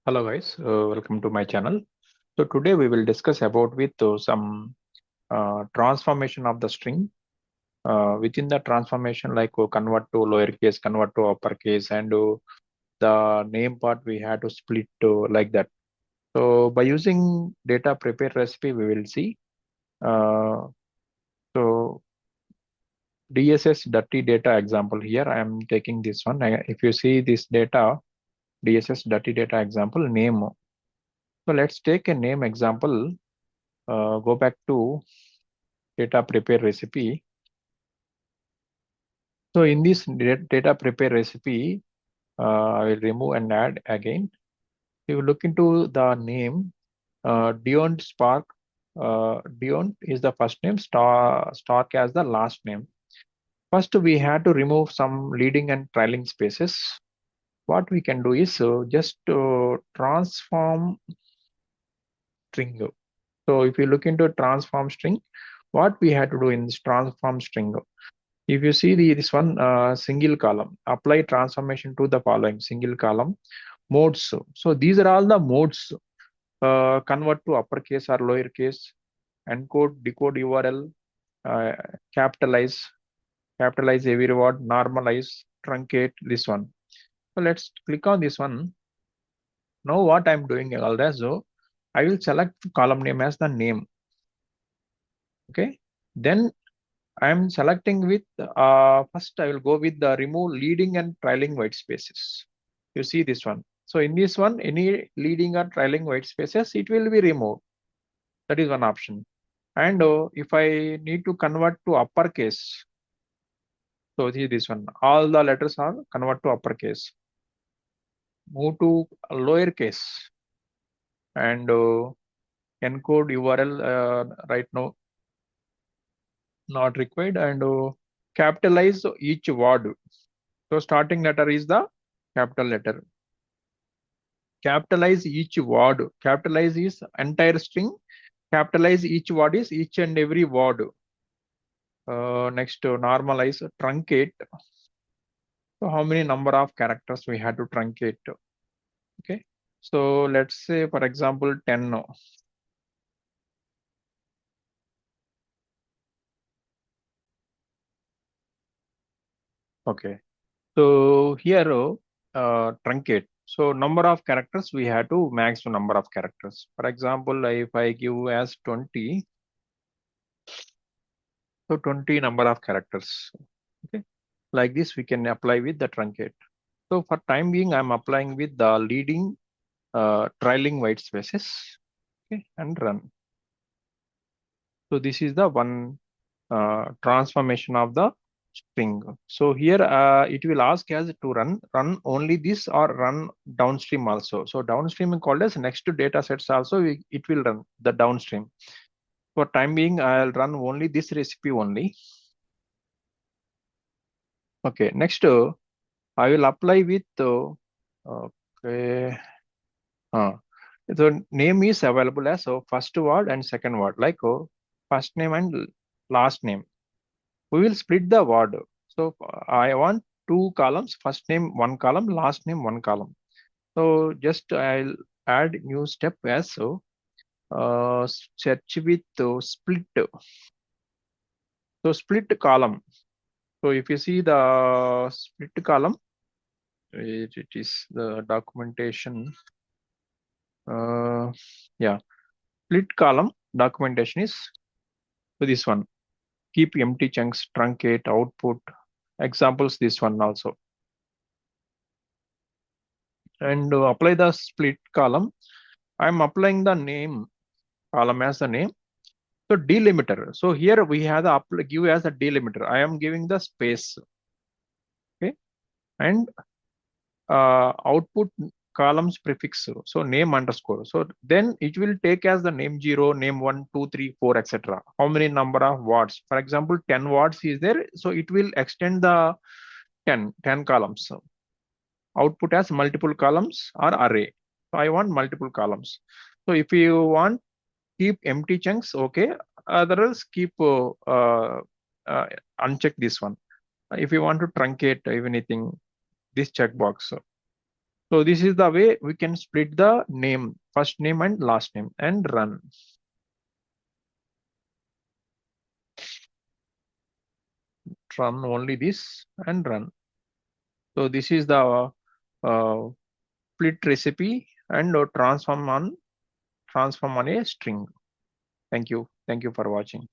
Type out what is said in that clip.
Hello guys, welcome to my channel. So today we will discuss about with some transformation of the string. Within the transformation, like convert to lowercase, convert to uppercase, and the name part we had to split like that. So by using data prepare recipe, we will see. So DSS dirty data example here. I am taking this one. If you see this data, DSS dirty data example name. So let's take a name example. Go back to data prepare recipe. So in this data prepare recipe, I will remove and add again. If you look into the name, Dion Spark, Dion is the first name, Stark as the last name. First, we had to remove some leading and trailing spaces. What we can do is just transform string. So if you look into transform string, what we had to do in this transform string, if you see this one single column, apply transformation to the following single column modes. So these are all the modes. Convert to uppercase or lowercase, encode, decode URL, uh, capitalize, capitalize every word, normalize, truncate this one. So let's click on this one. Now what I'm doing also, I will select column name as the name. Okay. Then I'm selecting with first I will go with the remove leading and trailing white spaces. You see this one. So in this one, any leading or trailing white spaces, it will be removed. That is one option. And if I need to convert to uppercase, so see this one, all the letters are convert to uppercase. Move to lowercase and encode URL right now not required, and capitalize each word. So starting letter is the capital letter. Capitalize each word. Capitalize is entire string. Capitalize each word is each and every word. Next, normalize, truncate. So how many number of characters we had to truncate? Okay. So let's say, for example, 10. Okay. So here, truncate. So number of characters, we have to max number of characters. For example, if I give as 20, so 20 number of characters. Okay. Like this, we can apply with the truncate. So for time being, I'm applying with the leading trailing white spaces. Okay, and run. So this is the one transformation of the string. So here it will ask as to run only this or run downstream also. So downstream is called as next to data sets also it will run the downstream. For time being, I'll run only this recipe only. Okay, next I will apply with okay. So name is available as first word and second word, like first name and last name. We will split the word. So I want two columns, first name one column, last name one column. So just I'll add new step as so search with split. So split column. So if you see the split column, it is the documentation. Yeah, split column documentation is this one. Keep empty chunks, truncate, output. Examples this one also. And apply the split column. I'm applying the name column as the name. So delimiter. So here we have the give as a delimiter. I am giving the space. Okay. And output columns prefix. So name underscore. So then it will take as the name 0, name 1, 2, 3, 4, etc. How many number of words? For example, 10 words is there. So it will extend the 10 columns. So output as multiple columns or array. So I want multiple columns. So if you want keep empty chunks, okay. Otherwise keep uncheck this one. If you want to truncate anything, this checkbox. So this is the way we can split the name, first name and last name, and run. Run only this and run. So this is the split recipe and transform on a string. Thank you. Thank you for watching.